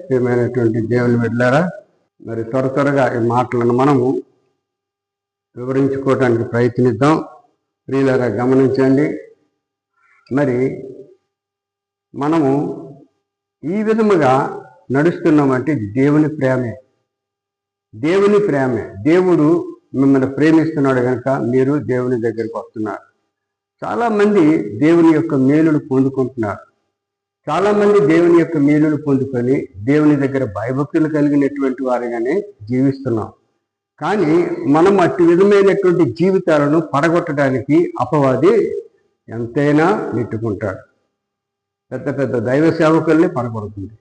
ప్రియమైనటువంటి దేవుని బిడ్డలారా, మరి త్వరగా ఈ మాటలను మనము వివరించుకోవడానికి ప్రయత్నిద్దాం. ప్రియులారా గమనించండి, మరి మనము ఈ విధముగా నడుస్తున్నామంటే దేవుని ప్రేమే. దేవుడు మిమ్మల్ని ప్రేమిస్తున్నాడు కనుక మీరు దేవుని దగ్గరికి వస్తున్నారు. చాలామంది దేవుని యొక్క మేలులు పొందుకుంటున్నారు. చాలామంది దేవుని యొక్క మేలులు పొందుకొని దేవుని దగ్గర భయభక్తులు కలిగినటువంటి వారిగానే జీవిస్తున్నాం. కానీ మనం అట్టి విధమైనటువంటి జీవితాలను పడగొట్టడానికి అపవాది ఎంతైనా నెట్టుకుంటాడు. పెద్ద పెద్ద దైవ సేవకుల్ని పడగొడుతుంది,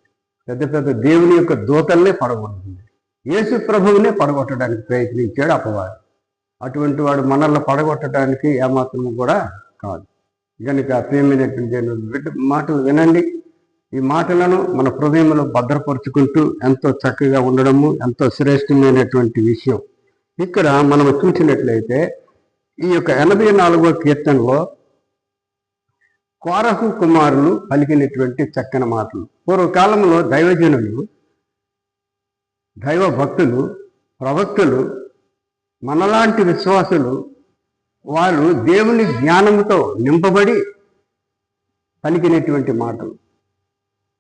పెద్ద దేవుని యొక్క దూతల్నే పడగొడుతుంది, యేసు ప్రభువునే పడగొట్టడానికి ప్రయత్నించాడు అపవాది. అటువంటి వాడు మనల్ని పడగొట్టడానికి ఏమాత్రము కూడా కాదు. కనుక ప్రియమైనటువంటి మాటలు వినండి. ఈ మాటలను మన హృదయంలో భద్రపరుచుకుంటూ ఎంతో చక్కగా ఉండడము ఎంతో శ్రేష్టమైనటువంటి విషయం. ఇక్కడ మనం చూసినట్లయితే ఈ యొక్క 84వ కీర్తనలో కోరహు కుమారులు పలికినటువంటి చక్కని మాటలు. పూర్వకాలంలో దైవజనులు, దైవ భక్తులు, ప్రవక్తలు, మనలాంటి విశ్వాసులు వారు దేవుని జ్ఞానంతో నింపబడి పలికినటువంటి మాటలు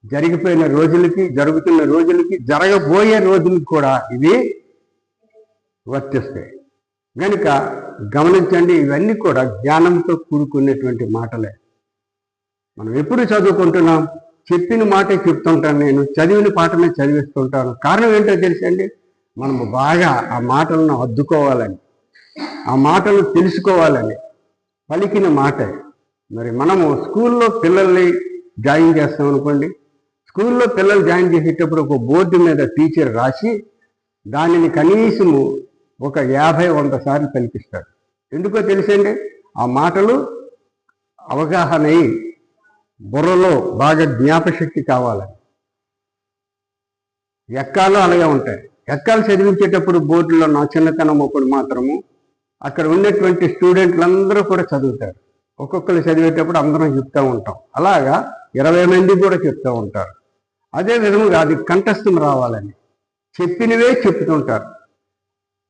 జరిగిపోయిన రోజులకి, జరుగుతున్న రోజులకి, జరగబోయే రోజులకి కూడా ఇవి వర్తిస్తాయి. కనుక గమనించండి, ఇవన్నీ కూడా జ్ఞానంతో కూడుకున్నటువంటి మాటలే. మనం ఎప్పుడు చదువుకుంటున్నాం? చెప్పిన మాటే చెప్తుంటాను, నేను చదివిన పాఠమే చదివిస్తుంటాను. కారణం ఏంటో తెలుసండి, మనము బాగా ఆ మాటలను అద్దుకోవాలని, ఆ మాటలు తెలుసుకోవాలని పలికిన మాటే. మరి మనము స్కూల్లో పిల్లల్ని జాయిన్ చేస్తాం అనుకోండి. స్కూల్లో పిల్లలు జాయిన్ చేసేటప్పుడు ఒక బోర్డు మీద టీచర్ రాసి దానిని కనీసము ఒక 50-100 సార్లు పలికిస్తాడు. ఎందుకో తెలుసండి, ఆ మాటలు అవగాహన అయి బుర్రలో బాగా జ్ఞాపశక్తి కావాలని. ఎక్కాలు అలాగే ఉంటాయి. ఎక్కాలు చదివించేటప్పుడు బోర్డులో నా చిన్నతనం ఒకటి మాత్రము అక్కడ ఉన్నటువంటి స్టూడెంట్లందరూ కూడా చదువుతారు. ఒక్కొక్కరు చదివేటప్పుడు అందరం చెప్తూ ఉంటాం. అలాగా 20 మంది కూడా చెప్తూ ఉంటారు. అదే విధముగా అది కంఠస్థం రావాలని చెప్పినవే చెప్తుంటారు.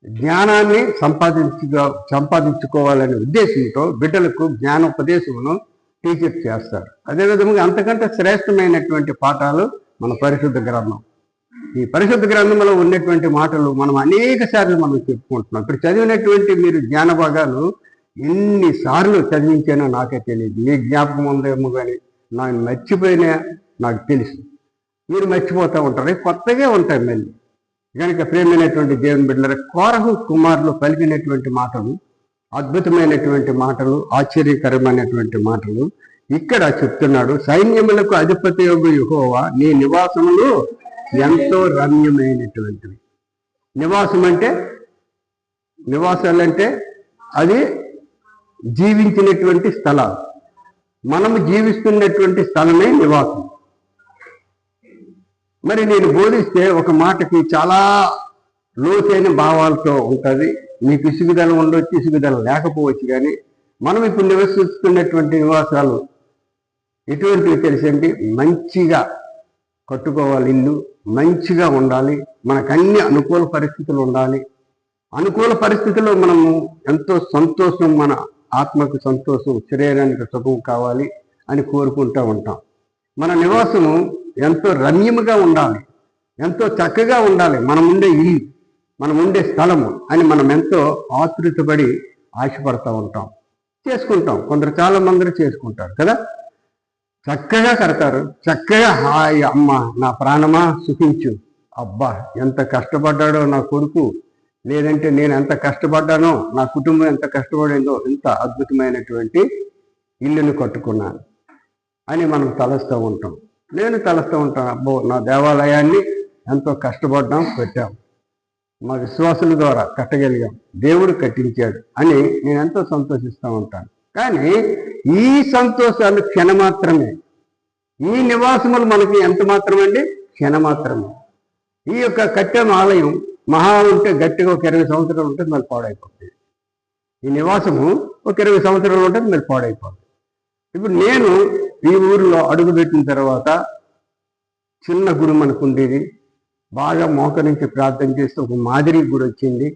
జ్ఞానాన్ని సంపాదించుకోవాలనే ఉద్దేశంతో బిడ్డలకు జ్ఞానోపదేశమును టీచర్ చేస్తారు. అదేవిధంగా అంతకంటే శ్రేష్టమైనటువంటి పాఠాలు మన పరిశుద్ధ గ్రంథం. ఈ పరిశుద్ధ గ్రంథంలో ఉన్నటువంటి మాటలు మనం అనేక సార్లు మనం చెప్పుకుంటున్నాం. ఇప్పుడు చదివినటువంటి మీరు జ్ఞాన భాగాలు ఎన్నిసార్లు చదివించానో నాకే తెలియదు. మీ జ్ఞాపకం ఉందేమో కానీ నాకు మర్చిపోయినా నాకు తెలుసు. మీరు మర్చిపోతూ ఉంటారు, కొత్తగా ఉంటాయి మళ్ళీ. కనుక ప్రేమైనటువంటి దేవుని బిడ్డల కోరహు కుమారులు పలికినటువంటి మాటలు అద్భుతమైనటువంటి మాటలు, ఆశ్చర్యకరమైనటువంటి మాటలు ఇక్కడ చెప్తున్నాడు. సైన్యములకు అధిపతి యెహోవా నీ నివాసములు ఎంతో రమ్యమైనటువంటివి. నివాసాలంటే అది జీవించినటువంటి స్థలాలు. మనము జీవిస్తున్నటువంటి స్థలమే నివాసం. మరి నేను బోధిస్తే ఒక మాటకి చాలా లోతైన భావాలతో ఉంటుంది. మీకు ఇసుగుదల ఉండొచ్చు, ఇసుగుదల లేకపోవచ్చు. కానీ మనం ఇప్పుడు నివసిస్తున్నటువంటి నివాసాలు ఎటువంటివి తెలుసండి? మంచిగా కట్టుకోవాలి, ఇల్లు మంచిగా ఉండాలి, మనకు అన్ని అనుకూల పరిస్థితులు ఉండాలి. అనుకూల పరిస్థితుల్లో మనము ఎంతో సంతోషం, మన ఆత్మకు సంతోషం, శరీరానికి సుఖం కావాలి అని కోరుకుంటూ ఉంటాం. మన నివాసము ఎంతో రమ్యముగా ఉండాలి, ఎంతో చక్కగా ఉండాలి. మనం ఉండే ఇల్లు, మనం ఉండే స్థలము అని మనం ఎంతో ఆతృతపడి ఆశపడతా ఉంటాం, చేసుకుంటాం. చాలా మంది చేసుకుంటారు కదా. చక్కగా కడతారు, చక్కగా హాయ్ అమ్మ నా ప్రాణమా సుఖించు, అబ్బా ఎంత కష్టపడ్డాడో నా కొడుకు, లేదంటే నేను ఎంత కష్టపడ్డానో, నా కుటుంబం ఎంత కష్టపడిందో, ఎంత అద్భుతమైనటువంటి ఇల్లుని కట్టుకున్నాను అని మనం తలస్తూ ఉంటాం. నేను తలస్తూ ఉంటాను, అబ్బో నా దేవాలయాన్ని ఎంతో కష్టపడ్డాం, పెట్టాం, మా విశ్వాసుల ద్వారా కట్టగలిగాం, దేవుడు కట్టించాడు అని నేను ఎంతో సంతోషిస్తూ ఉంటాను. కానీ ఈ సంతోషాలు క్షణమాత్రమే. ఈ నివాసములు మనకి ఎంత మాత్రమండి? క్షణమాత్రమే. ఈ యొక్క కట్టెం ఆలయం మహా ఉంటే గట్టిగా ఒక 20 సంవత్సరాలు ఉంటుంది, మళ్ళీ పాడైపోతుంది. ఈ నివాసము ఒక 20 సంవత్సరాలు ఉంటుంది, మళ్ళీ పాడైపోతుంది. ఇప్పుడు నేను ఈ ఊరిలో అడుగుపెట్టిన తర్వాత చిన్న గుడి మనకు ఉండేది. బాగా మోకరించి ప్రార్థన చేస్తే ఒక మాదిరి గుడి వచ్చింది.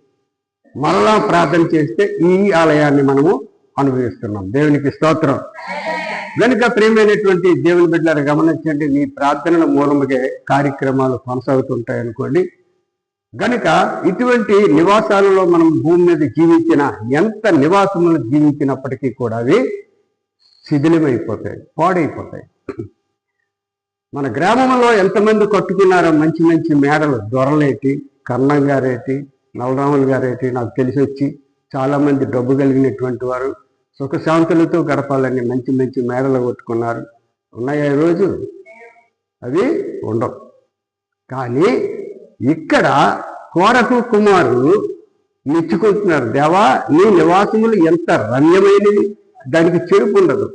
మరలా ప్రార్థన చేస్తే ఈ ఆలయాన్ని మనము అనుభవిస్తున్నాం. దేవునికి స్తోత్రం. కనుక ప్రియమైనటువంటి దేవుని బిడ్డలను గమనించండి, మీ ప్రార్థనల మూలముగా కార్యక్రమాలు కొనసాగుతుంటాయి అనుకోండి. గనుక ఇటువంటి నివాసాలలో మనం భూమి మీద జీవించిన, ఎంత నివాసములు జీవించినప్పటికీ కూడా అవి శిథిలమైపోతాయి, పాడైపోతాయి. మన గ్రామంలో ఎంతమంది కట్టుకున్నారో మంచి మంచి మేడలు, దొరలేటి, కర్ణం గారేటి, నవరాములు గారేటి, నాకు తెలిసి వచ్చి చాలామంది డబ్బు కలిగినటువంటి వారు సుఖశాంతులతో గడపాలని మంచి మంచి మేడలు కొట్టుకున్నారు. ఉన్నాయా ఈరోజు? అవి ఉండవు. కానీ ఇక్కడ కోరహు కుమారులు మెచ్చుకుంటున్నారు, దేవా నీ నివాసములు ఎంత రమ్యమైనవి, దానికి చెరుపు ఉండదు,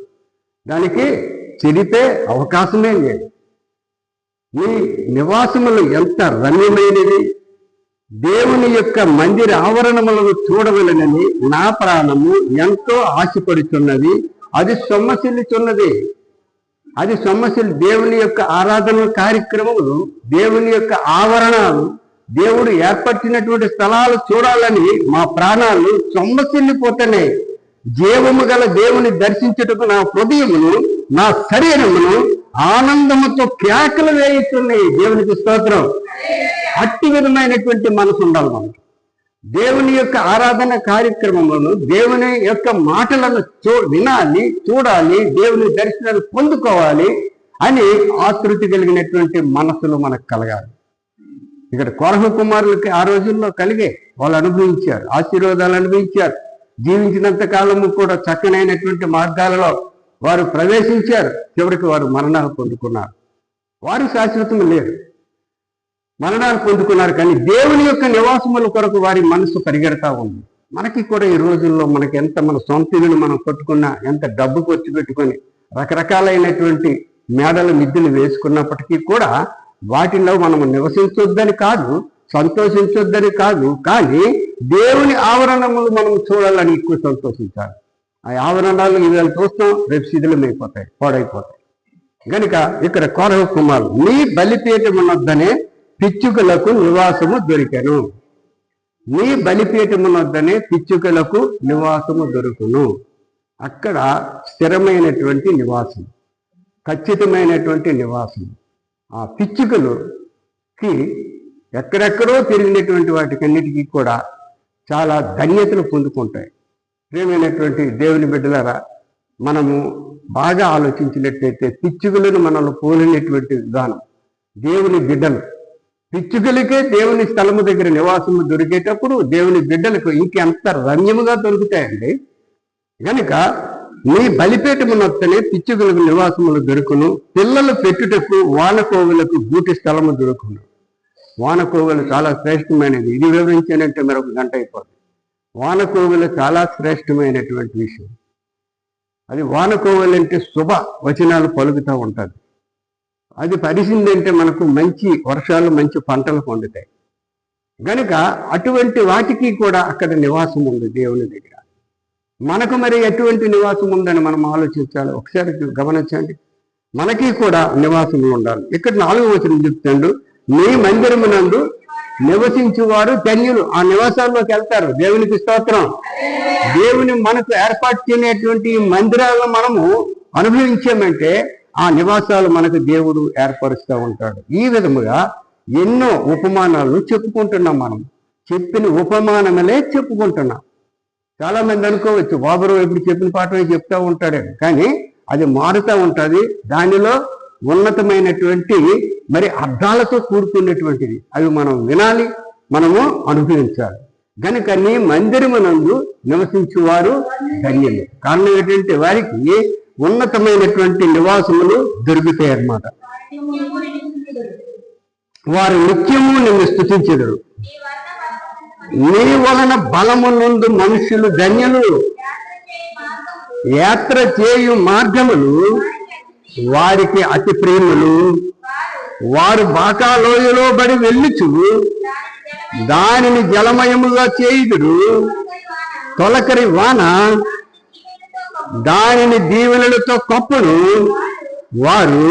దానికి చెరిపే అవకాశమే లేదు. నీ నివాసములు ఎంత రమ్యమైనవి, దేవుని యొక్క మందిర ఆవరణములను చూడవలనని నా ప్రాణము ఎంతో ఆశపడుతున్నది. అది సొమ్మసిల్లుచున్నది. అది సొమ్మసిల్లి దేవుని యొక్క ఆరాధన కార్యక్రమములు, దేవుని యొక్క ఆవరణాలు, దేవుడు ఏర్పరిచినటువంటి స్థలాలు చూడాలని మా ప్రాణాలు సొమ్మసిల్లిపోతున్నాయి. జీవము గల దేవుని దర్శించుటకు నా హృదయమును, నా శరీరమును ఆనందముతో కేకలు వేయిస్తున్నాయి. దేవునికి స్తోత్రం. అట్టి విధమైనటువంటి మనసు ఉండాలి మనకు. దేవుని యొక్క ఆరాధన కార్యక్రమములను, దేవుని యొక్క మాటలను వినాలి, చూడాలి, దేవుని దర్శనాలు పొందుకోవాలి అని ఆతృతి కలిగినటువంటి మనసులు మనకు కలగాలి. ఇక్కడ కోరహు కుమారులకి ఆ రోజుల్లో కలిగే, వాళ్ళు అనుభవించారు, ఆశీర్వాదాలు అనుభవించారు. జీవించినంత కాలము కూడా చక్కనైనటువంటి మార్గాలలో వారు ప్రవేశించారు. చివరికి వారు మరణాలు పొందుకున్నారు. వారు శాశ్వతం లేరు, మరణాలు పొందుకున్నారు. కానీ దేవుని యొక్క నివాసముల కొరకు వారి మనసు పరిగెడతా ఉంది. మనకి కూడా ఈ రోజుల్లో మనకి ఎంత మన సొంత ఇల్లును మనం కట్టుకున్నా, ఎంత డబ్బు ఖర్చు పెట్టుకొని రకరకాలైనటువంటి మేడల మిద్దెలు వేసుకున్నప్పటికీ కూడా వాటిలో మనము నివసించొద్దని కాదు, సంతోషించొద్దని కాదు, కానీ దేవుని ఆవరణములు మనం చూడాలని ఎక్కువ సంతోషించాలి. ఆ ఆవరణాలు ఇవాళ చూస్తాం, రేపు శిథిలమైపోతాయి, పాడైపోతాయి. కనుక ఇక్కడ కోరహు కుమారులు, నీ బలిపీఠమునొద్దనే పిచ్చుకలకు నివాసము దొరికెను. నీ బలిపీఠమునొద్దనే పిచ్చుకలకు నివాసము దొరుకును. అక్కడ స్థిరమైనటువంటి నివాసం, ఖచ్చితమైనటువంటి నివాసం. ఆ పిచ్చుకలుకి ఎక్కడెక్కడో తిరిగినటువంటి వాటికన్నిటికీ కూడా చాలా ధన్యతలు పొందుకుంటాయి. ప్రియమైనటువంటి దేవుని బిడ్డలారా, మనము బాగా ఆలోచించినట్లయితే పిచ్చుకలను మనల్ని పోలినటువంటి విధానం, దేవుని బిడ్డలు పిచ్చుకలకే దేవుని స్థలము దగ్గర నివాసము దొరికేటప్పుడు దేవుని బిడ్డలకు ఇంకెంత రమ్యముగా దొరుకుతాయండి. కనుక నీ బలిపీఠమునొత్తనే పిచ్చుకలకు నివాసములు దొరుకును. పిల్లలు పెట్టుటకు వానకోవులకు గూటి స్థలము దొరుకును. వానకోవులు చాలా శ్రేష్టమైనది. ఇది వివరించానంటే మరొక గంట అయిపోతుంది. వానకోవులు చాలా శ్రేష్టమైనటువంటి విషయం. అది వానకోవులు అంటే శుభ వచనాలు పలుకుతూ ఉంటుంది. అది పరిసిందంటే మనకు మంచి వర్షాలు, మంచి పంటలు పొందుతాయి. కనుక అటువంటి వాటికి కూడా అక్కడ నివాసం ఉంది దేవుని దగ్గర. మనకు మరి ఎటువంటి నివాసం ఉందని మనం ఆలోచించాలి. ఒకసారి గమనించండి, మనకి కూడా నివాసములు ఉండాలి. ఇక్కడ 4వ వచనం చెప్తాడు, నీ మందిరమునందు నివసించువారు ధన్యులు. ఆ నివాసాల్లోకి వెళ్తారు. దేవునికి స్తోత్రం. దేవుని మనకు ఏర్పాటు చేయనటువంటి మందిరాలను మనము అనుభవించామంటే ఆ నివాసాలు మనకు దేవుడు ఏర్పరుస్తూ ఉంటాడు. ఈ విధముగా ఎన్నో ఉపమానాలు చెప్పుకుంటున్నాం. మనం చెప్పిన ఉపమానములే చెప్పుకుంటున్నాం. చాలా మంది అనుకోవచ్చు, బాబురావు ఎప్పుడు చెప్పిన పాఠమే చెప్తూ ఉంటాడే, కానీ అది మారుతూ ఉంటుంది. దానిలో ఉన్నతమైనటువంటి మరి అర్థాలతో కూడుకున్నటువంటిది. అవి మనం వినాలి, మనము అనుభవించాలి. కనుక నీ మందిరమునందు నివసించువారు ధన్యులు. కారణం ఏంటంటే వారికి ఉన్నతమైనటువంటి నివాసములు దొరుకుతాయి అన్నమాట. వారు నిత్యము నిన్ను స్తుతించెదరు. నీ వలన బలము నుండి మనుషులు ధన్యులు. యాత్ర చేయు మార్గములు వారికి అతి ప్రేమలు. వారు బాకాలోయలో బడి వెళ్ళుచు దానిని జలమయముగా చేయుదురు. తొలకరి వాన దానిని దీవెనలతో కప్పును. వారు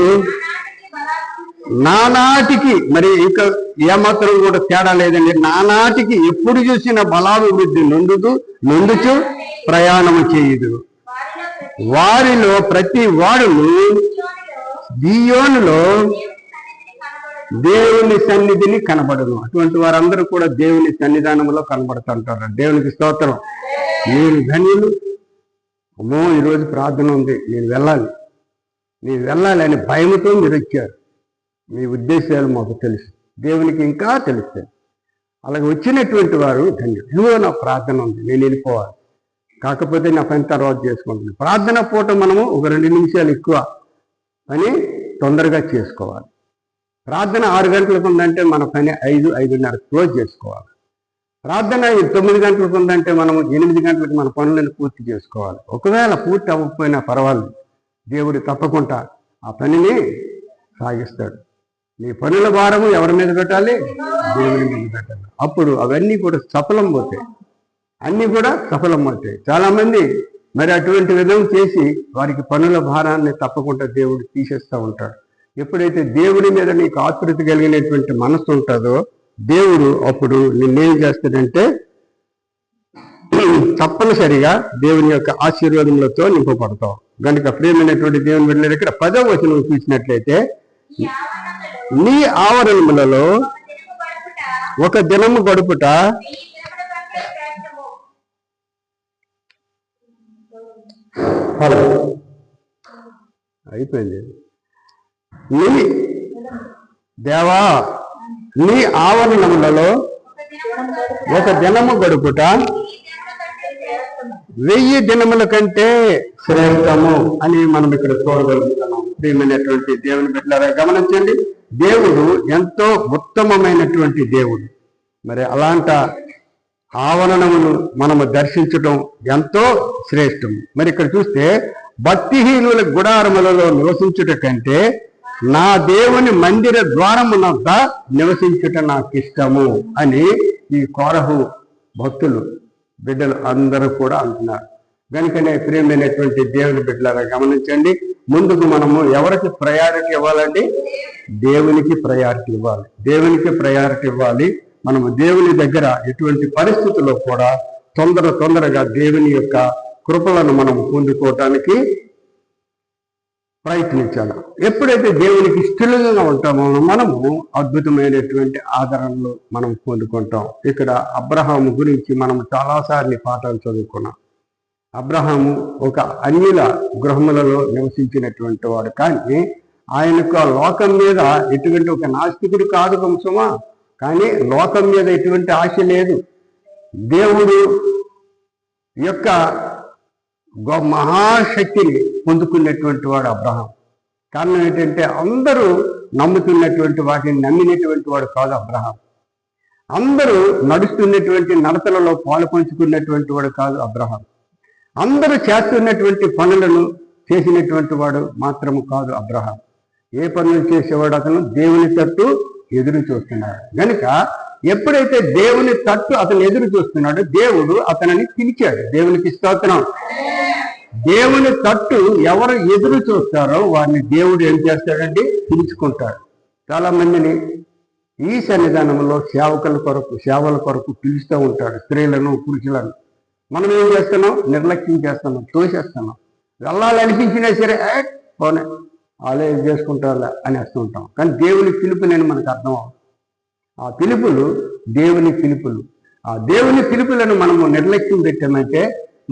నానాటికి, మరి ఇంకా ఏమాత్రం కూడా తేడా లేదండి, నానాటికి ఎప్పుడు చూసిన బలాభివృద్ధి నొందుచు ప్రయాణము చేయదు. వారిలో ప్రతి వాడును దియోనులో దేవుని సన్నిధిని కనబడును. అటువంటి వారందరూ కూడా దేవుని సన్నిధానంలో కనబడుతుంటారు. దేవునికి స్తోత్రం. నేను ధన్యులు. అమ్మో, ఈరోజు ప్రార్థన ఉంది, నేను వెళ్ళాలి అని భయంతో మీరు వచ్చారు. మీ ఉద్దేశాలు మాకు తెలుసు, దేవునికి ఇంకా తెలుస్తాయి. అలాగే వచ్చినటువంటి వారు ధన్యులు. ఇదిగో నా ప్రార్థన ఉంది, నేను వెళ్ళిపోవాలి, కాకపోతే నా పని తర్వాత చేసుకుంటుంది. ప్రార్థన పూట మనము ఒక 2 నిమిషాలు ఎక్కువ పని తొందరగా చేసుకోవాలి. ప్రార్థన 6 గంటలకు ఉందంటే మన పని 5-5:30 క్లోజ్ చేసుకోవాలి. ప్రార్థన 9 గంటలకు ఉందంటే మనం 8 గంటలకు మన పనులను పూర్తి చేసుకోవాలి. ఒకవేళ పూర్తి అవ్వకపోయినా పర్వాలేదు, దేవుడు తప్పకుండా ఆ పనిని సాగిస్తాడు. నీ పనుల భారము ఎవరి మీద పెట్టాలి? దేవుని మీద పెట్టాలి. అప్పుడు అవన్నీ కూడా సఫలం అవుతాయి, అన్నీ కూడా సఫలం అవుతాయి. చాలామంది మరి అటువంటి విధం చేసి వారికి పనుల భారాన్ని తప్పకుండా దేవుడు తీసేస్తూ ఉంటాడు. ఎప్పుడైతే దేవుడి మీద నీకు ఆతృత కలిగినటువంటి మనసు ఉంటుందో దేవుడు అప్పుడు నిన్నేం చేస్తాడంటే తప్పనిసరిగా దేవుని యొక్క ఆశీర్వాదములతో నింపబడతావు. కనుక ప్రియమైనటువంటి దేవుని బిడ్డలారా, ఇక్కడ 10వ వచనం చూసినట్లయితే, నీ ఆవరణములలో ఒక దినము గడుపుట అయిపోయింది. నీ దేవా, నీ ఆవరణములలో ఒక దినము గడుపుట 1000 దినముల కంటే శ్రేష్టము అని మనం ఇక్కడ చూడగలుగుతున్నాం. ప్రియమైనటువంటి దేవుని బిడ్డలారా, గమనించండి, దేవుడు ఎంతో ఉత్తమమైనటువంటి దేవుడు. మరి అలాంటి ఆవరణమును మనము దర్శించడం ఎంతో శ్రేష్టం. మరి ఇక్కడ చూస్తే, భక్తిహీనుల గుడారములలో నివసించుట కంటే నా దేవుని మందిర ద్వారమునొద్ద నివసించుట నాకు ఇష్టము అని ఈ కోరహు భక్తులు బిడ్డలు అందరూ కూడా అంటున్నారు. కనుకనే ప్రియమైనటువంటి దేవుని బిడ్డలారా, గమనించండి, ముందుకు మనము ఎవరికి ప్రయారిటీ ఇవ్వాలండి? దేవునికి ప్రయారిటీ ఇవ్వాలి. దేవునికి ప్రయారిటీ ఇవ్వాలి. మనము దేవుని దగ్గర ఎటువంటి పరిస్థితుల్లో కూడా తొందరగా దేవుని యొక్క కృపలను మనం పొందుకోవటానికి ప్రయత్నించాలి. ఎప్పుడైతే దేవునికి ఇష్టలుగా ఉంటామో మనము అద్భుతమైనటువంటి ఆదరణలు మనం పొందుకుంటాం. ఇక్కడ అబ్రహాము గురించి మనం చాలాసార్లు పాఠాలు చదువుకున్నాం. అబ్రహాము ఒక అన్యుల గృహములలో నివసించినటువంటి వాడు, కానీ ఆయనకు ఆ లోకం మీద ఎటువంటి ఒక నాస్తికుడు కాదు వంశమా, కానీ లోకం మీద ఎటువంటి ఆశ లేదు. దేవుడు యొక్క మహాశక్తిని పొందుకున్నటువంటి వాడు అబ్రహాం. కారణం ఏంటంటే అందరూ నమ్ముతున్నటువంటి వాటిని నమ్మినటువంటి వాడు కాదు అబ్రహాం. అందరూ నడుస్తున్నటువంటి నడతలలో పాలు పంచుకున్నటువంటి వాడు కాదు అబ్రహాం. అందరూ చేస్తున్నటువంటి పనులను చేసినటువంటి వాడు మాత్రము కాదు అబ్రహాం. ఏ పనులు చేసేవాడు? అతను దేవుని తట్టు ఎదురు చూస్తున్నాడు. కనుక ఎప్పుడైతే దేవుని తట్టు అతను ఎదురు చూస్తున్నాడో దేవుడు అతనిని పిలిచాడు. దేవునికి స్తోత్రం. దేవుని తట్టు ఎవరు ఎదురు చూస్తారో వారిని దేవుడు ఏం చేస్తాడండి? పిలుచుకుంటాడు. చాలా మందిని ఈ సన్నిధానంలో సేవల కొరకు పిలుస్తూ ఉంటాడు, స్త్రీలను పురుషులను. మనం ఏం చేస్తున్నాం? నిర్లక్ష్యం చేస్తున్నాం, తోసేస్తున్నాం. వెళ్ళాలనిపించినా సరే పోనే వాళ్ళే ఏం చేసుకుంటారా అనేస్తూ ఉంటాం. కానీ దేవుని పిలుపు నేను మనకు అర్థం అవ్వదు. ఆ పిలుపులు దేవుని పిలుపులు. ఆ దేవుని పిలుపులను మనము నిర్లక్ష్యం పెట్టామంటే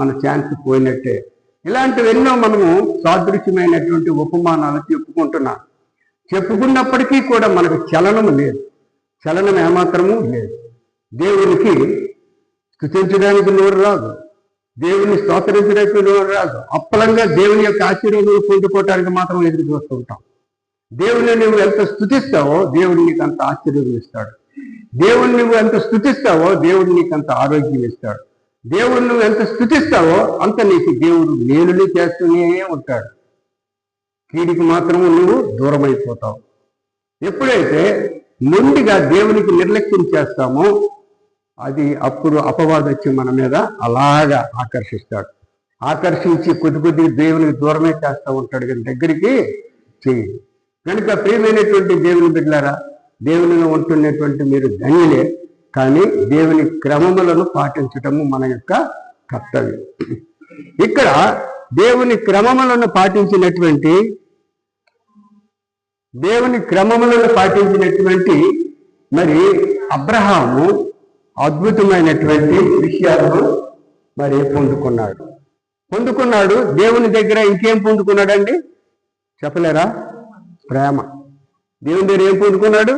మన ఛాన్స్ పోయినట్టే. ఇలాంటివి ఎన్నో మనము సాదృశ్యమైనటువంటి ఉపమానాలు చెప్పుకున్నప్పటికీ కూడా మనకు చలనం లేదు. చలనం ఏమాత్రము లేదు. దేవునికి స్తుతించడానికి నోరు రాదు, దేవుని స్తోత్రించడానికి నోరు రాదు. అప్పలంగా దేవుని యొక్క ఆశీర్వాదాలు పొందుకోవటానికి మాత్రం ఎదురు చూస్తుంటాం. దేవుని నువ్వు ఎంత స్తుతిస్తావో దేవుడు నీకు అంత ఆశీర్వాదం ఇస్తాడు. దేవుని నువ్వు ఎంత స్తుతిస్తావో దేవుడు నీకు అంత ఆరోగ్యం ఇస్తాడు. దేవుడు నువ్వు ఎంత స్తుతిస్తావో అంత నీకు దేవుడు మేలుని చేస్తూనే ఉంటాడు. కీడికి మాత్రము నువ్వు దూరం అయిపోతావు. ఎప్పుడైతే ముందుగా దేవునికి నిర్లక్ష్యం చేస్తామో అది అప్పుడు అపవాదం వచ్చి మన మీద అలాగా ఆకర్షించి కొద్ది దేవునికి దూరమే చేస్తూ ఉంటాడు. కానీ దగ్గరికి చెయ్యి. కనుక ప్రియమైనటువంటి దేవుని బిడ్డలారా, దేవునిలో ఉంటున్నటువంటి మీరు ధన్యులే. కానీ దేవుని క్రమములను పాటించటము మన యొక్క కర్తవ్యం. ఇక్కడ దేవుని క్రమములను పాటించినటువంటి మరి అబ్రహాము అద్భుతమైనటువంటి విషయాలను మరి పొందుకున్నాడు. దేవుని దగ్గర ఇంకేం పొందుకున్నాడండి చెప్పలేరా? ప్రేమ. దేవుని దగ్గర ఏం పొందుకున్నాడు?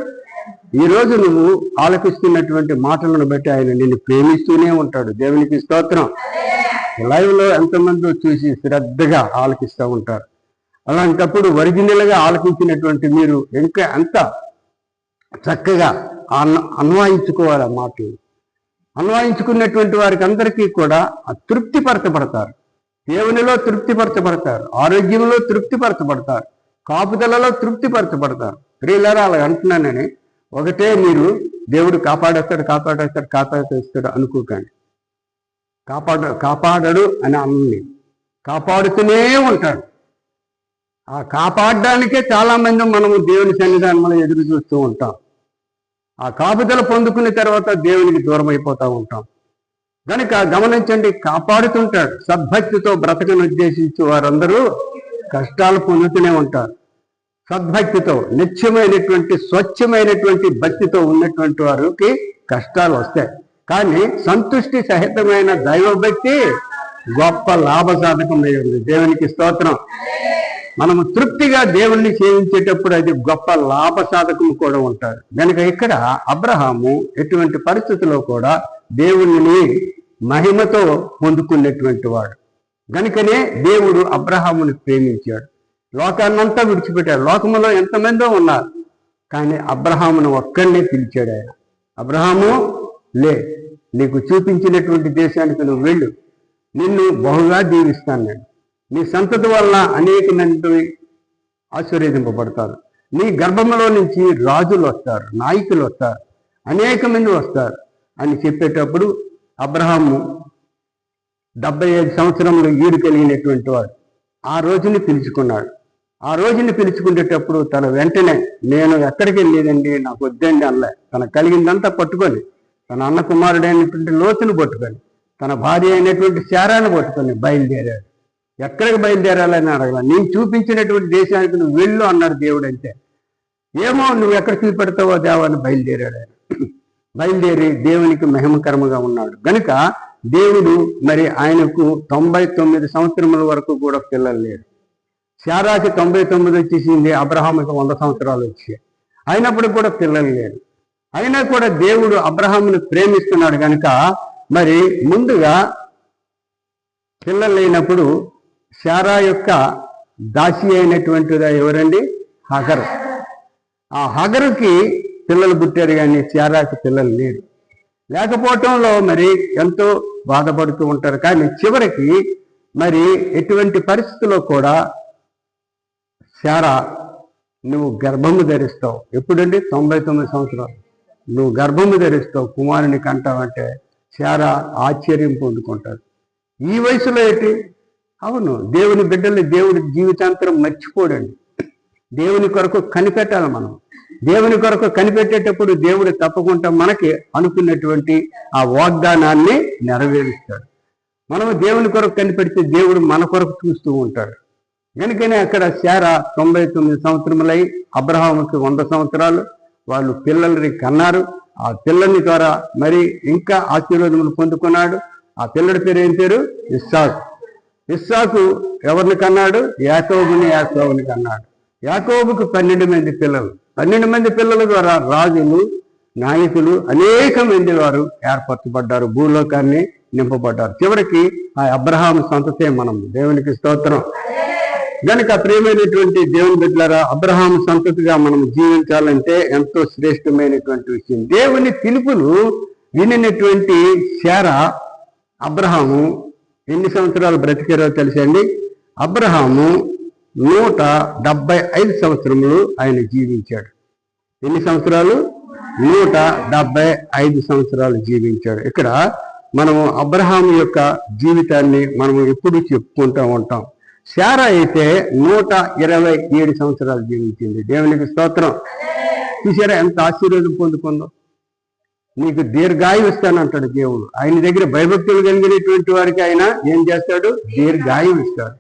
ఈరోజు నువ్వు ఆలకిస్తున్నటువంటి మాటలను బట్టి ఆయన నిన్ను ప్రేమిస్తూనే ఉంటాడు. దేవునికి స్తోత్రం. లైవ్లో ఎంతమంది చూసి శ్రద్ధగా ఆలకిస్తూ ఉంటారు. అలాంటప్పుడు ఒరిజినల్గా ఆలకించినటువంటి మీరు ఇంకా ఎంత చక్కగా అన్వయించుకోవాలి. ఆ మాటలు అన్వయించుకున్నటువంటి వారికి అందరికీ కూడా తృప్తిపరచబడతారు. దేవునిలో తృప్తిపరచబడతారు, ఆరోగ్యంలో తృప్తిపరచబడతారు, కాపుదలలో తృప్తిపరచబడతారు. ప్రియులారా, అలా అంటున్నానని ఒకటే మీరు దేవుడు కాపాడేస్తాడు అనుకోకండి. కాపాడడు అని అన్ని కాపాడుతూనే ఉంటాడు. ఆ కాపాడడానికే చాలా మంది మనము దేవుని సన్నిధానంలో ఎదురు చూస్తూ ఉంటాం. ఆ కాపుదల పొందుకున్న తర్వాత దేవునికి దూరం అయిపోతూ ఉంటాం. కనుక గమనించండి, కాపాడుతుంటాడు. సద్భక్తితో బ్రతకను ఉద్దేశించి వారందరూ కష్టాలు పొందుతూనే ఉంటారు. సద్భక్తితో, నిత్యమైనటువంటి స్వచ్ఛమైనటువంటి భక్తితో ఉన్నటువంటి వారికి కష్టాలు వస్తాయి. కానీ సంతుష్టి సహితమైన దైవభక్తి గొప్ప లాభసాధకమై ఉంది. దేవునికి స్తోత్రం. మనము తృప్తిగా దేవుణ్ణి సేవించేటప్పుడు అది గొప్ప లాభసాధకం కూడా ఉంటాడు. కనుక ఇక్కడ అబ్రహాము ఎటువంటి పరిస్థితుల్లో కూడా దేవుణ్ణి మహిమతో పొందుకున్నటువంటి వాడు. కనుకనే దేవుడు అబ్రహాముని ప్రేమించాడు. లోకాన్నంతా విడిచిపెట్టాడు. లోకములో ఎంతమందో ఉన్నారు, కానీ అబ్రహామును ఒక్కడినే పిలిచాడు ఆయన. అబ్రహాము, లే, నీకు చూపించినటువంటి దేశానికి నువ్వు వెళ్ళు, నిన్ను బహుగా దీవిస్తాను నేను. నీ సంతతి వలన అనేక మంది ఆశీర్వదింపబడతారు. నీ గర్భంలో నుంచి రాజులు వస్తారు, నాయకులు వస్తారు, అనేక మంది వస్తారు అని చెప్పేటప్పుడు అబ్రహాము 75 సంవత్సరములు ఈడు కలిగినటువంటి వాడు ఆ రోజుని పిలుచుకున్నాడు. ఆ రోజుని పిలుచుకునేటప్పుడు తన వెంటనే నేను ఎక్కడికి వెళ్ళేదండి, నాకు వద్దండి అనలే. తన కలిగిందంతా పట్టుకొని, తన అన్న కుమారుడైనటువంటి లోతును పట్టుకొని, తన భార్య అయినటువంటి శారాను పట్టుకొని బయలుదేరాడు. ఎక్కడికి బయలుదేరాలని అడగల. నేను చూపించినటువంటి దేశానికి నువ్వు వెళ్ళు అన్నాడు దేవుడు. అంతే. ఏమో నువ్వు ఎక్కడ చూపెడతావో దేవాన్ని బయలుదేరాడు ఆయన. బయలుదేరి దేవునికి మహిమకరముగా ఉన్నాడు. కనుక దేవుడు మరి ఆయనకు 99 సంవత్సరముల వరకు కూడా పిల్లలు లేరు. శారాకి 99 వచ్చేసింది, అబ్రహాముకి 100 సంవత్సరాలు వచ్చాయి. అయినప్పుడు కూడా పిల్లలు లేరు. అయినా కూడా దేవుడు అబ్రహామును ప్రేమిస్తున్నాడు. కనుక మరి ముందుగా పిల్లలు లేనప్పుడు శారా యొక్క దాసి అయినటువంటిది ఎవరండి? హగరు. ఆ హగరుకి పిల్లలు పుట్టారు, కానీ శారాకి పిల్లలు లేరు. లేకపోవటంలో మరి ఎంతో బాధపడుతూ ఉంటారు. కానీ చివరికి మరి ఎటువంటి పరిస్థితుల్లో కూడా శారా, నువ్వు గర్భము ధరిస్తావు. ఎప్పుడండి? 99 సంవత్సరాలు. నువ్వు గర్భము ధరిస్తావు, కుమారుని కంటావంటే శారా ఆశ్చర్యం పొందుకుంటారు. ఈ వయసులో ఏంటి? అవును, దేవుని బిడ్డల్ని దేవుడి జీవితాంతరం మర్చిపోడండి. దేవుని కొరకు కనిపెట్టాలి. మనం దేవుని కొరకు కనిపెట్టేటప్పుడు దేవుడు తప్పకుండా మనకి అనుకున్నటువంటి ఆ వాగ్దానాన్ని నెరవేరుస్తాడు. మనము దేవుని కొరకు కనిపెడితే దేవుడు మన కొరకు చూస్తూ ఉంటాడు. కనుకనే అక్కడ శారా 99 సంవత్సరములై అబ్రహాముకి 100 సంవత్సరాలు వాళ్ళు పిల్లల్ని కన్నారు. ఆ పిల్లల్ని ద్వారా మరి ఇంకా ఆశీర్వాదములు పొందుకున్నాడు. ఆ పిల్లడి పేరు ఏం పేరు? ఇస్సాకు. ఇస్సాకు ఎవరిని కన్నాడు? యాకోబుని కన్నాడు. యాకోబుకు 12 మంది పిల్లలు. 12 మంది పిల్లల ద్వారా రాజులు, నాయకులు, అనేక మంది వారు ఏర్పరచబడ్డారు, భూలోకాన్ని నింపబడ్డారు. చివరికి ఆ అబ్రహాము సంతతే మనం. దేవునికి స్తోత్రం. కనుక ప్రియమైనటువంటి దేవుని బిడ్డలారా, అబ్రహాము సంతతిగా మనం జీవించాలంటే ఎంతో శ్రేష్టమైనటువంటి విషయం. దేవుని పిలుపులు వినినటువంటి శారా అబ్రహాము ఎన్ని సంవత్సరాలు బ్రతికారో తెలుసండి? అబ్రహాము 175 సంవత్సరములు ఆయన జీవించాడు. ఎన్ని సంవత్సరాలు? 175 సంవత్సరాలు జీవించాడు. ఇక్కడ మనము అబ్రహాము యొక్క జీవితాన్ని మనము ఎప్పుడు చెప్పుకుంటూ ఉంటాం. శారా అయితే 127 సంవత్సరాలు జీవించింది. దేవునికి స్తోత్రం. చూసారా ఎంత ఆశీర్వాదం పొందుకుందో. నీకు దీర్ఘాయువు ఇస్తానంటాడు దేవుడు. ఆయన దగ్గర భయభక్తులు కలిగినటువంటి వారికి ఆయన ఏం చేస్తాడు? దీర్ఘాయువు ఇస్తాడు.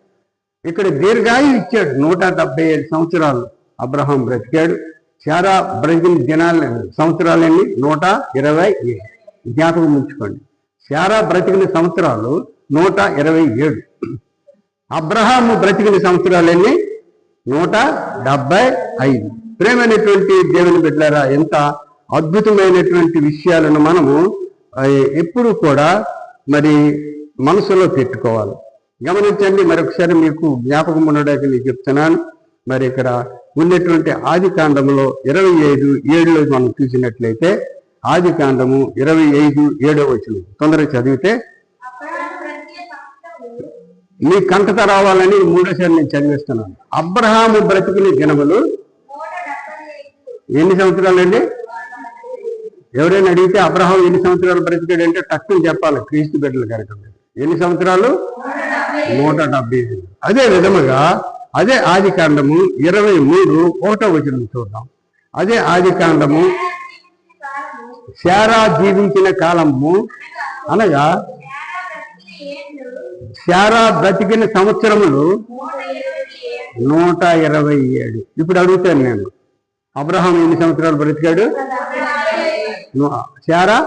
ఇక్కడ దీర్ఘాయువు ఇచ్చాడు. 177 సంవత్సరాలు అబ్రహాం బ్రతికాడు. శారా బ్రతికిన సంవత్సరాలన్నీ 127. జ్ఞాపకం ఉంచుకోండి. శారా బ్రతికిన సంవత్సరాలు 127. అబ్రహాము బ్రతికిన సంవత్సరాలన్నీ 175. ప్రేమైనటువంటి దేవుని బిడ్డలారా, ఎంత అద్భుతమైనటువంటి విషయాలను మనము ఎప్పుడు కూడా మరి మనసులో పెట్టుకోవాలి. గమనించండి. మరొకసారి మీకు జ్ఞాపకం ఉండడానికి నేను చెప్తున్నాను. మరి ఇక్కడ ఉన్నటువంటి ఆది కాండములో 25:7 మనం చూసినట్లయితే, ఆది కాండము 25:7 తొందరగా చదివితే మీ కంటత రావాలని మూడోసారి నేను చదివిస్తున్నాను. అబ్రహాము బ్రతికిన దినములు ఎన్ని సంవత్సరాలండి? ఎవరైనా అడిగితే అబ్రహాం ఎన్ని సంవత్సరాలు బ్రతికాడు అంటే టక్కుని చెప్పాలి. క్రీస్తు బిడ్డలు కరెక్ట్. ఎన్ని సంవత్సరాలు? 175. అదే విధముగా అదే ఆది కాండము 23:1 చూద్దాం. అదే ఆది కాండము శారా జీవించిన కాలము అనగా శారా బ్రతికిన సంవత్సరములు 127. ఇప్పుడు అడుగుతాను నేను, అబ్రహాం ఎన్ని సంవత్సరాలు బ్రతికాడు? శారా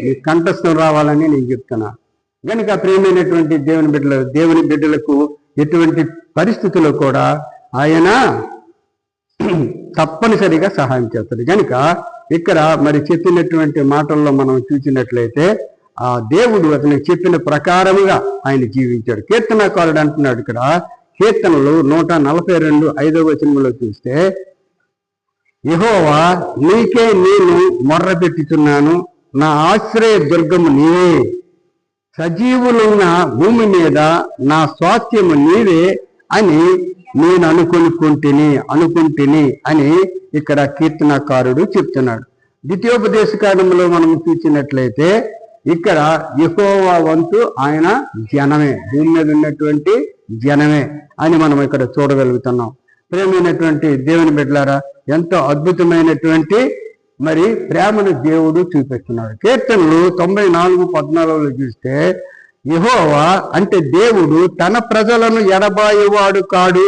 మీ కంఠస్థం రావాలని నేను చెప్తున్నా. కనుక ప్రియమైనటువంటి దేవుని బిడ్డలకు ఎటువంటి పరిస్థితుల్లో కూడా ఆయన తప్పనిసరిగా సహాయం చేస్తాడు. కనుక ఇక్కడ మరి చెప్పినటువంటి మాటల్లో మనం చూసినట్లయితే ఆ దేవుడు అతనికి చెప్పిన ప్రకారముగా ఆయన జీవించాడు. కీర్తనకారుడు అంటున్నాడు ఇక్కడ కీర్తనలు 142:5 చూస్తే, యెహోవా నీకే నేను మొర్రపెట్టుచున్నాను, నా ఆశ్రయ దుర్గము నీవే, సజీవులున్న భూమి మీద నా స్వాస్థ్యము నీవే అని నేను అనుకుంటుని అని ఇక్కడ కీర్తనకారుడు చెప్తున్నాడు. ద్వితీయోపదేశకాండంలో మనం చూసినట్లయితే ఇక్కడ యెహోవా వంతు ఆయన జనమే, భూమి మీద ఉన్నటువంటి జనమే అని మనం ఇక్కడ చూడగలుగుతున్నాం. ప్రేమైనటువంటి దేవుని బిడ్డలారా, ఎంతో అద్భుతమైనటువంటి మరి ప్రేమను దేవుడు చూపిస్తున్నాడు. కీర్తనలు 94:14 చూస్తే, యెహోవా అంటే దేవుడు తన ప్రజలను ఎడబాయేవాడు కాడు,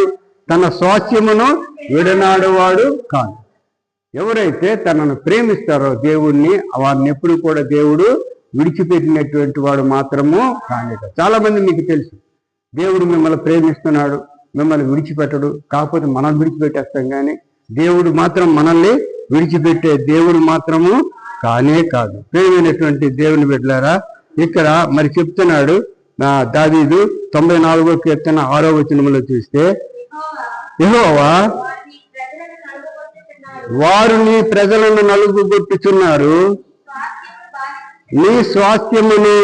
తన స్వాస్థ్యమును విడనాడువాడు కాదు. ఎవరైతే తనను ప్రేమిస్తారో దేవుణ్ణి, వారిని ఎప్పుడు కూడా దేవుడు విడిచిపెట్టినటువంటి వాడు మాత్రము కానిట. చాలా మంది మీకు తెలుసు, దేవుడు మిమ్మల్ని ప్రేమిస్తున్నాడు, మిమ్మల్ని విడిచిపెట్టడు, కాకపోతే మనం విడిచిపెట్టేస్తాం. కానీ దేవుడు మాత్రం మనల్ని విడిచిపెట్టే దేవుడు మాత్రము కానే కాదు. ప్రియమైనటువంటి దేవుని బిడ్డలారా, ఇక్కడ మరి చెప్తున్నాడు దావీదు 94వ కీర్తన 6వ వచనంలో చూస్తే, యెహోవా వారు నీ ప్రజలను నలుగుగొట్టుచున్నారు, నీ స్వాస్థ్యమును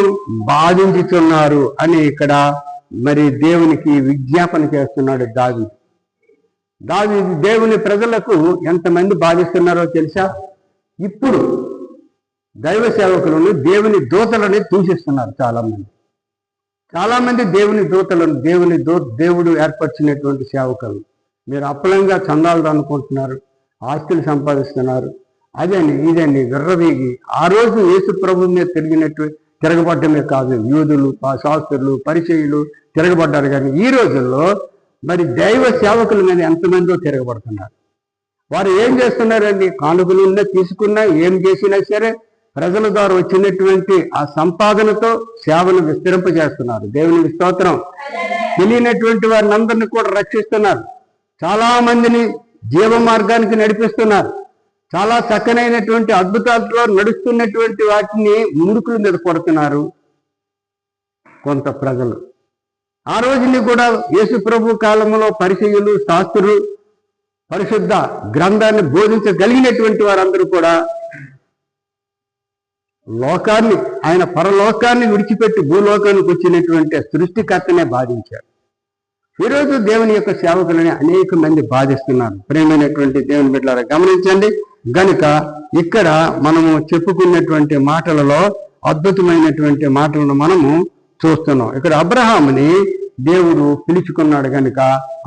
బాధించుతున్నారు అని ఇక్కడ మరి దేవునికి విజ్ఞాపన చేస్తున్నాడు దావీదు. దేవుని ప్రజలకు ఎంతమంది బాధిస్తున్నారో తెలుసా? ఇప్పుడు దైవ సేవకులను దేవుని దూతలని దూషిస్తున్నారు చాలా మంది దేవుని దూతలను, దేవుడు ఏర్పరిచినటువంటి సేవకులు. మీరు అప్పలంగా చందాలు అనుకుంటున్నారు, ఆస్తులు సంపాదిస్తున్నారు, అదని ఇదని విర్రవీగి ఆ రోజు యేసు ప్రభు మీద తిరగబడ్డమే కాదు, యూదులు, శాస్త్రులు, పరిచయులు తిరగబడ్డారు. కానీ ఈ రోజుల్లో మరి దైవ సేవకుల మీద ఎంతమందో తిరగబడుతున్నారు. వారు ఏం చేస్తున్నారండి? కానుకలున్నా తీసుకున్నా ఏం చేసినా సరే ప్రజల ద్వారా వచ్చినటువంటి ఆ సంపాదనతో సేవను విస్తరింపజేస్తున్నారు. దేవునికి స్తోత్రం. తెలియనటువంటి వారిని అందరినీ కూడా రక్షిస్తున్నారు. చాలా మందిని జీవ మార్గానికి నడిపిస్తున్నారు. చాలా చక్కనైనటువంటి అద్భుతాలతో నడుస్తున్నటువంటి వాటిని ముడుకుల మీద కొడుతున్నారు కొంత ప్రజలు. ఆ రోజుని కూడా యేసు ప్రభు కాలంలో పరిచయులు, శాస్త్రులు, పరిశుద్ధ గ్రంథాన్ని బోధించగలిగినటువంటి వారందరూ కూడా లోకాన్ని, ఆయన పరలోకాన్ని విడిచిపెట్టి భూలోకానికి వచ్చినటువంటి సృష్టికర్తనే బాధించారు. ఈరోజు దేవుని యొక్క సేవకులని అనేక మంది బాధిస్తున్నారు. ప్రేమైనటువంటి దేవుని బిడ్డలారా గమనించండి. గనుక ఇక్కడ మనము చెప్పుకున్నటువంటి మాటలలో అద్భుతమైనటువంటి మాటలను మనము చూస్తున్నాం. ఇక్కడ అబ్రహాముని దేవుడు పిలుచుకున్నాడు కనుక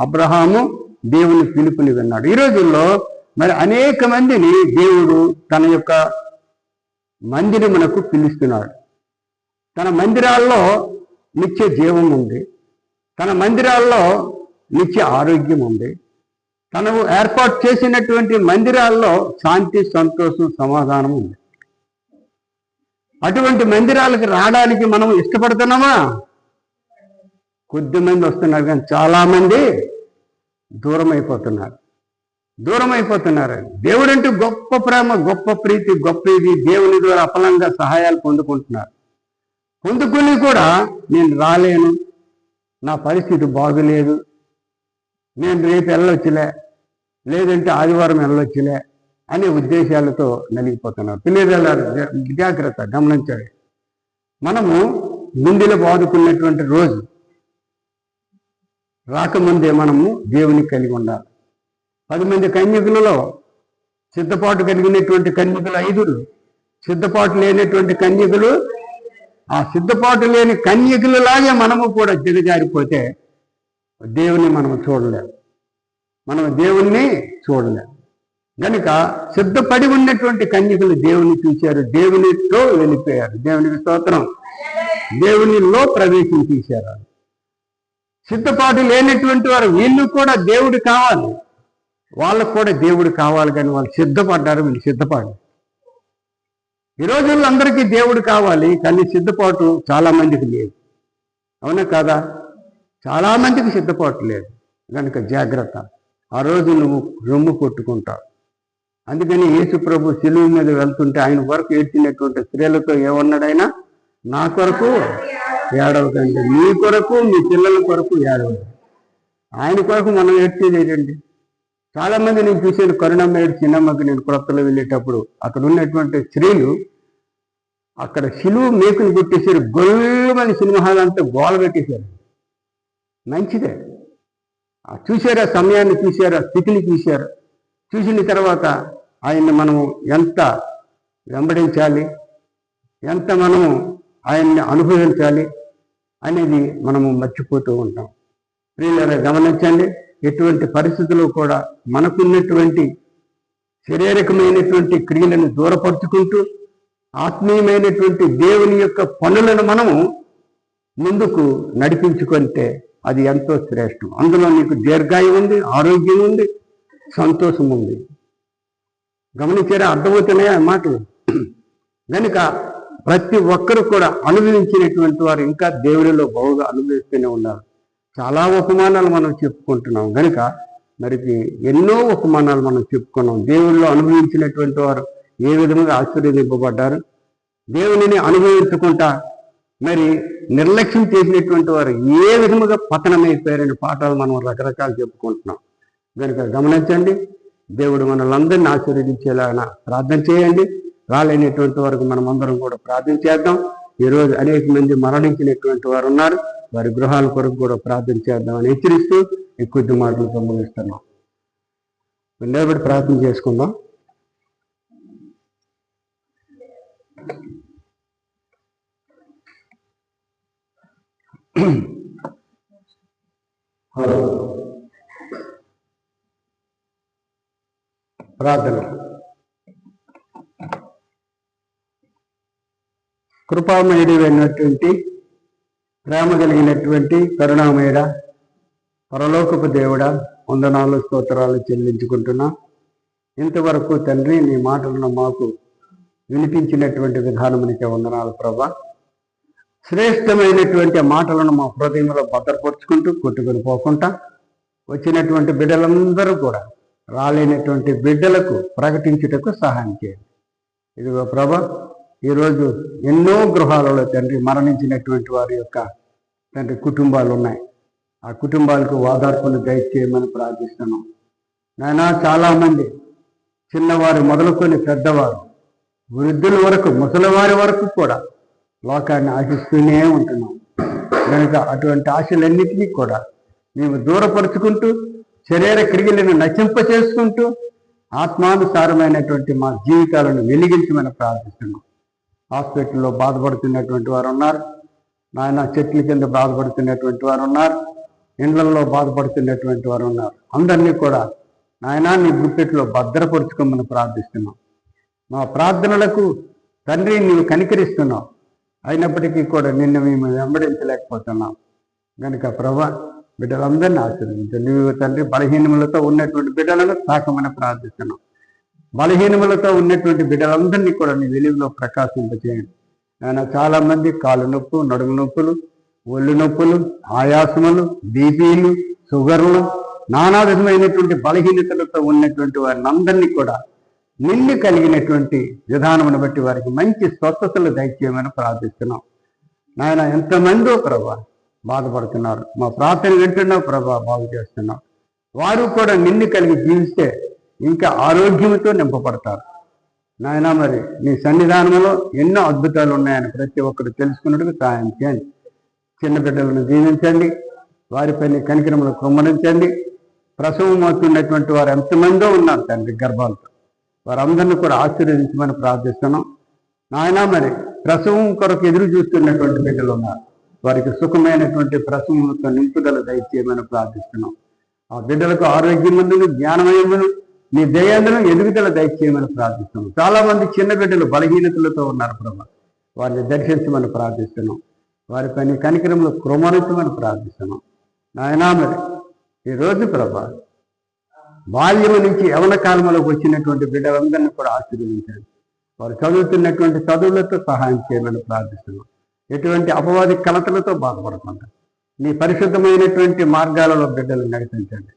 అబ్రహాము దేవుని పిలుపుని విన్నాడు. ఈ రోజుల్లో మరి అనేక మందిని దేవుడు తన యొక్క మందిరమునకు పిలుస్తున్నాడు. తన మందిరాల్లో నిత్య జీవం ఉంది, తన మందిరాల్లో నిత్య ఆరోగ్యం ఉంది, తను ఏర్పాటు చేసినటువంటి మందిరాల్లో శాంతి, సంతోషం, సమాధానం ఉంది. అటువంటి మందిరాలకు రావడానికి మనం ఇష్టపడుతున్నామా? కొద్దిమంది వస్తున్నారు కానీ చాలామంది దూరం అయిపోతున్నారు. దేవుడంటూ గొప్ప ప్రేమ, గొప్ప ప్రీతి, గొప్ప ఇది దేవుని ద్వారా అఫలంగా సహాయాలు పొందుకుంటున్నారు. పొందుకుని కూడా నేను రాలేను, నా పరిస్థితి బాగులేదు, నేను రేపు వెళ్ళొచ్చులే, లేదంటే ఆదివారం వెళ్ళొచ్చులే అనే ఉద్దేశాలతో నలిగిపోతున్నారు. పిల్లలు జాగ్రత్త గమనించాలి. మనము గుండెలు బాదుకున్నటువంటి రోజు రాకముందే మనము దేవుని కలిగి ఉండాలి. 10 మంది కన్యకులలో సిద్ధపాటు కలిగినటువంటి కన్యకులు 5, సిద్ధపాటు లేనటువంటి కన్యకులు. ఆ సిద్ధపాటు లేని కన్యకులలాగే మనము కూడా దిగజారిపోతే దేవుని మనము చూడలేము, మనం దేవుణ్ణి చూడలేము. కనుక సిద్ధపడి ఉన్నటువంటి కన్యకులు దేవుని చూశారు, దేవునితో వెళ్ళిపోయారు. దేవునికి స్తోత్రం. దేవునిలో ప్రవేశం తీశారు. సిద్ధపాటు లేనటువంటి వారు వీళ్ళు కూడా దేవుడు కావాలి, వాళ్ళకు కూడా దేవుడు కావాలి, కానీ వాళ్ళు సిద్ధపడ్డారు, వీళ్ళు సిద్ధపడ్డారు. ఈ రోజుల్లో అందరికీ దేవుడు కావాలి, కానీ సిద్ధపాటు చాలా మందికి లేదు. అవునా కాదా? చాలా మందికి సిద్ధపాటు లేదు. కనుక జాగ్రత్త, ఆ రోజు నువ్వు రొమ్ము కొట్టుకుంటావు. అందుకని యేసు ప్రభు శిలువ మీద వెళ్తుంటే ఆయన కొరకు ఏడ్చినటువంటి స్త్రీలతో ఏమన్నాడైనా? నా కొరకు ఏడవకండి, మీ కొరకు, మీ పిల్లల కొరకు ఏడవకండి. ఆయన కొరకు మనం ఏడ్చేది ఏంటండి? చాలా మంది నేను చూసాను. కరుణమ్మ చిన్నమ్మకి నేను కొత్తలో వెళ్ళేటప్పుడు అక్కడ ఉన్నటువంటి స్త్రీలు అక్కడ శిలువ మేకుని కొట్టేశారు, గొల్లమని సింహాలంతా గోల పెట్టేశారు. మంచిదే, చూశారు, ఆ సమయాన్ని చూశారు, ఆ స్థితిని చూశారు. చూసిన తర్వాత ఆయన్ని మనము ఎంత వెంబడించాలి, ఎంత మనము ఆయన్ని అనుభవించాలి అనేది మనము మర్చిపోతూ ఉంటాం. ప్రియులారా గమనించండి, ఎటువంటి పరిస్థితుల్లో కూడా మనకున్నటువంటి శారీరకమైనటువంటి క్రియలను దూరపరుచుకుంటూ ఆత్మీయమైనటువంటి దేవుని యొక్క పనులను మనము ముందుకు నడిపించుకుంటే అది ఎంతో శ్రేష్టం. అందులో నీకు దీర్ఘాయువు ఉంది, ఆరోగ్యం ఉంది, సంతోషం ఉంది. గమనించారా? అర్థమవుతున్నాయా మాటలు? కనుక ప్రతి ఒక్కరు కూడా అనుభవించినటువంటి వారు ఇంకా దేవునిలో బహుగా అనుభవిస్తూనే ఉన్నారు. చాలా ఉపమానాలు మనం చెప్పుకుంటున్నాం. కనుక మరి ఎన్నో ఉపమానాలు మనం చెప్పుకున్నాం. దేవుల్లో అనుభవించినటువంటి వారు ఏ విధంగా ఆశీర్వదింపబడ్డారు, దేవునిని అనుభవించుకుంటా మరి నిర్లక్ష్యం చేసినటువంటి వారు ఏ విధముగా పతనమైపోయారనే పాఠాలు మనం రకరకాలు చెప్పుకుంటున్నాం. కనుక గమనించండి, దేవుడు మనల్ని ఆశీర్వదించేలాగా ప్రార్థన చేయండి. రాలేనటువంటి వరకు మనం అందరం కూడా ప్రార్థన చేద్దాం. ఈరోజు అనేక మంది మరణించినటువంటి వారు ఉన్నారు, వారి గృహాల కొరకు కూడా ప్రార్థన చేద్దామని హెచ్చరిస్తూ ఈ కొద్ది మాటలతో ముగిస్తున్నాం. నిలబడి ప్రార్థన చేసుకుందాం. ప్రార్థన. కృపామయుడైనటువంటి, ప్రేమ కలిగినటువంటి కరుణామయుడ, పరలోకపు దేవుడా, వందనాలు స్తోత్రాలు చెల్లించుకుంటున్నా. ఇంతవరకు తండ్రి నీ మాటలను మాకు వినిపించినటువంటి విధానమునికే వందనాలు ప్రభా. శ్రేష్టమైనటువంటి మాటలను మా హృదయంలో భద్రపరుచుకుంటూ కొట్టుకొని పోకుండా వచ్చినటువంటి బిడ్డలందరూ కూడా రాలేనటువంటి బిడ్డలకు ప్రకటించుటకు సహాయం చేయండి. ఇదిగో ప్రభా, ఈరోజు ఎన్నో గృహాలలో తండ్రి మరణించినటువంటి వారి యొక్క తండ్రి కుటుంబాలు ఉన్నాయి. ఆ కుటుంబాలకు ఓదార్పును దయచేయమని ప్రార్థిస్తున్నాం. నాయనా, చాలామంది చిన్నవారు మొదలుకొని పెద్దవారు, వృద్ధుల వరకు, ముసలివారి వరకు కూడా లోకాన్ని ఆశిస్తూనే ఉంటున్నాం. కనుక అటువంటి ఆశలన్నింటినీ కూడా మేము దూరపరుచుకుంటూ శరీర క్రియలను నశింప చేసుకుంటూ ఆత్మానుసారమైనటువంటి మా జీవితాలను వెలిగించమని ప్రార్థిస్తున్నాం. హాస్పిటల్లో బాధపడుతున్నటువంటి వారు ఉన్నారు. నాయన చెట్ల కింద బాధపడుతున్నటువంటి వారు ఉన్నారు, ఇండ్లలో బాధపడుతున్నటువంటి వారు ఉన్నారు. అందరినీ కూడా నాయన నీ గుప్పెట్లో భద్రపరుచుకోమని ప్రార్థిస్తున్నాం. మా ప్రార్థనలకు తండ్రి నీవు కనికరిస్తున్నావు, అయినప్పటికీ కూడా నిన్ను మేము వెంబడించలేకపోతున్నాం. కనుక ప్రభా బిడ్డలందరినీ ఆశీర్వదించండి. నీవు తండ్రి బలహీనములతో ఉన్నటువంటి బిడ్డలను తాకమని ప్రార్థిస్తున్నాం. బలహీనములతో ఉన్నటువంటి బిడ్డలందరినీ కూడా నీ వెలుగులో ప్రకాశింపచేయండి. ఆయన చాలా మంది కాళ్ళు నొప్పులు, నడుము నొప్పులు, ఒళ్ళు నొప్పులు, ఆయాసములు, బీపీలు, షుగర్లు, నానా విధమైనటువంటి బలహీనతలతో ఉన్నటువంటి వారిని అందరినీ కూడా నిన్ను కలిగినటువంటి విధానమును బట్టి వారికి మంచి స్వస్థతలు దయచేయమని ప్రార్థిస్తున్నాం. నాయన ఎంతమందో ప్రభా బాధపడుతున్నారు, మా ప్రార్థన వింటున్నావు ప్రభా, బాగు చేస్తున్నావు. వారు కూడా నిన్ను కలిగి జీవిస్తే ఇంకా ఆరోగ్యంతో నింపబడతారు. నాయన మరి నీ సన్నిధానంలో ఎన్నో అద్భుతాలు ఉన్నాయని ప్రతి ఒక్కరు తెలుసుకున్నట్టుగా సహాయం చేయండి. చిన్న బిడ్డలను దీవించండి, వారిపైన కనికరములు కుమ్మరించండి. ప్రసవం అవుతున్నటువంటి వారు ఎంతమందో ఉన్నారు తండ్రి గర్భాలతో, వారందరినీ కూడా ఆశీర్వదించమని ప్రార్థిస్తున్నాం. నాయన మరి ప్రసవం కొరకు ఎదురు చూస్తున్నటువంటి బిడ్డలు ఉన్నారు, వారికి సుఖమైనటువంటి ప్రసవములతో నింపుదల దయచేయమని ప్రార్థిస్తున్నాం. ఆ బిడ్డలకు ఆరోగ్యమందును, జ్ఞానమయమును, నీ దయందును ఎదుగుదల దయచేయమని ప్రార్థిస్తున్నాం. చాలా మంది చిన్న బిడ్డలు బలహీనతలతో ఉన్నారు ప్రభా, వారిని దర్శించమని ప్రార్థిస్తున్నాం. వారిపైన కనికరములు కుమ్మరించమని ప్రార్థిస్తున్నాం. నాయనా మరి ఈరోజు ప్రభా బాల్యము నుంచి యవన కాలంలోకి వచ్చినటువంటి బిడ్డలందరినీ కూడా ఆశీర్వదించండి. వారు చదువుతున్నటువంటి చదువులతో సహాయం చేయమని ప్రార్థిస్తున్నాం. ఎటువంటి అపవాది కలతలతో బాధపడకుండా నీ పరిశుద్ధమైనటువంటి మార్గాలలో బిడ్డలు నడిపించండి.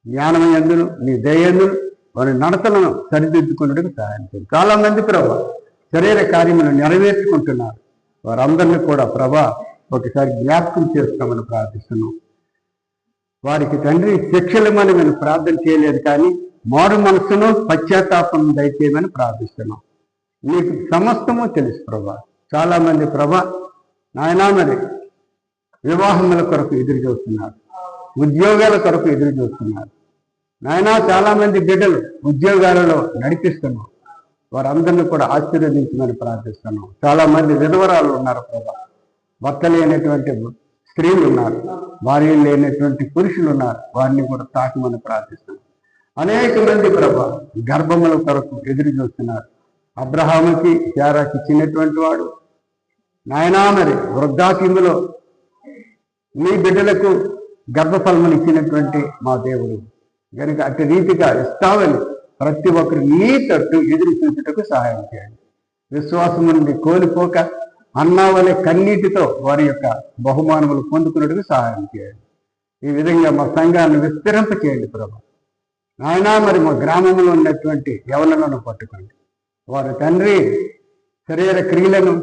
జ్ఞానమయందును, నీ దయందును వారి నడతలను సరిదిద్దుకున్నట్టుకు సహాయం చేయండి. చాలా మంది ప్రభా శరీర కార్యములు నెరవేర్చుకుంటున్నారు, వారందరినీ కూడా ప్రభా ఒకసారి జ్ఞాపకం చేసుకోమని ప్రార్థిస్తున్నాం. వారికి తండ్రి శిక్షలమని మేము ప్రార్థన చేయలేదు, కానీ మారు మనస్సును పశ్చాత్తాపం దయచేయమని ప్రార్థిస్తున్నాం. నీకు సమస్తము తెలుసు ప్రభా. చాలా మంది ప్రభా నాయనా మరి వివాహముల కొరకు ఎదురు చూస్తున్నారు, ఉద్యోగాల కొరకు ఎదురు చూస్తున్నారు. నాయనా చాలా మంది బిడ్డలు ఉద్యోగాలలో నడిపిస్తున్నాం, వారందరినీ కూడా ఆశీర్వదించమని ప్రార్థిస్తున్నాం. చాలా మంది విధవరాలు ఉన్నారు ప్రభా, భర్త లేనటువంటి స్త్రీలు ఉన్నారు, భార్యలు లేనటువంటి పురుషులు ఉన్నారు, వారిని కూడా తాకమని ప్రార్థిస్తున్నాం. అనేక మంది ప్రభా గర్భముల కొరకు ఎదురు చూస్తున్నారు. అబ్రహాముకి శారాకి ఇచ్చినటువంటి వాడు నాయనా మరి వృద్ధాప్యములో నీ బిడ్డలకు గర్భఫలములు ఇచ్చినటువంటి మా దేవుడు కనుక అటు రీతిగా ఇస్తావని ప్రతి ఒక్కరు నీ తట్టు ఎదురు చూచుటకు సహాయం చేయండి. విశ్వాసం నుండి కోల్పోక అన్నా వలె కన్నీటితో వారి యొక్క బహుమానములు పొందుకున్నట్టుకు సహాయం చేయండి. ఈ విధంగా మా సంఘాన్ని విస్తరింప చేయండి ప్రభు. నాయనా మరి మా గ్రామంలో ఉన్నటువంటి యవనులను పట్టుకోండి. వారి తండ్రి శరీర క్రియలను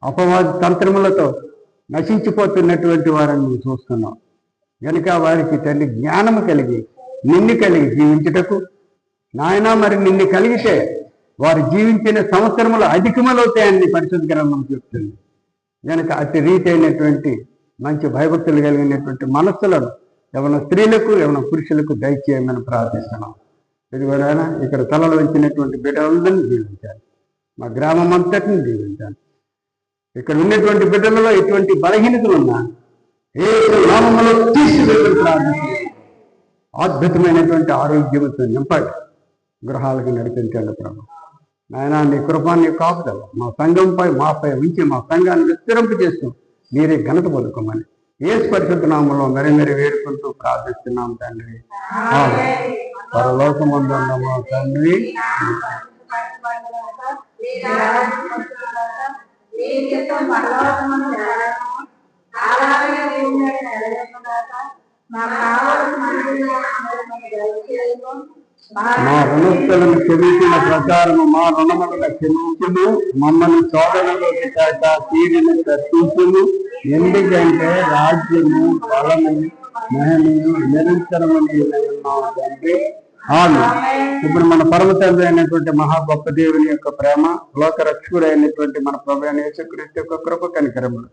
అపవాద తంత్రములతో నశించిపోతున్నటువంటి వారిని చూస్తున్నాం కనుక వారికి తండ్రి జ్ఞానము కలిగి నిన్ను కలిగి జీవించుటకు నాయనా మరి నిన్ను కలిగితే వారు జీవించిన సంవత్సరములు అధికములవుతాయని పరిశుద్ధ గ్రంథం చెప్తుంది. కనుక అతి రీతి అయినటువంటి మంచి భయభక్తులు కలిగినటువంటి మనస్సులను ఎవరి స్త్రీలకు ఎవరి పురుషులకు దయచేయమని ప్రార్థిస్తున్నాం. ఇదిగోనైనా ఇక్కడ తలలో ఉంచినటువంటి బిడ్డలందరినీ దీవించాలి, మా గ్రామం అంతటిని దీవించాలి. ఇక్కడ ఉన్నటువంటి బిడ్డలలో ఎటువంటి బలహీనతలు ఉన్నా ఏ నామములో తీసివేయమని ప్రార్థిస్తున్నాం. అద్భుతమైనటువంటి ఆరోగ్యంతో నింపండి, గృహాలకు నడిపించండి ప్రభు. నాయన నీ కృప నీ కాపుదల మా సంఘంపై మాపై ఉంచి మా సంఘాన్ని విస్తరింపు చేస్తూ మీరే ఘనత పొందుకోమని యేసు పరిశుద్ధ నామములో మరి వేడుకుంటూ ప్రార్థిస్తున్నాం తండ్రి. పరలోకమందున్న మా తండ్రి, మా రుణస్థులను క్షమించిన ప్రకారము మా రుణములను క్షమించును, మమ్మల్ని శోధనలోకి తీరిని తప్పించును. ఎందుకంటే రాజ్యము, బలము, మహిమయు నిరంతరము ఉన్నాము తండ్రి. ఇప్పుడు మన పరమ తండ్రి అయినటువంటి మహా గొప్ప దేవుని యొక్క ప్రేమ, లోక రక్షకుడు అయినటువంటి మన ప్రభు అయిన యేసుక్రీస్తు యొక్క కృప కనికరములు,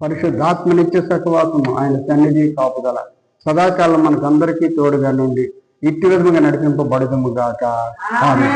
పరిశుద్ధాత్మ నిత్య సహవాసము, ఆయన సన్నిధి కాపుదల సదాకాలం మనకు అందరికీ తోడుగా నుండి ఇట్టి విధముగా నడిపింపబడుదుము గాక. ఆమేన్.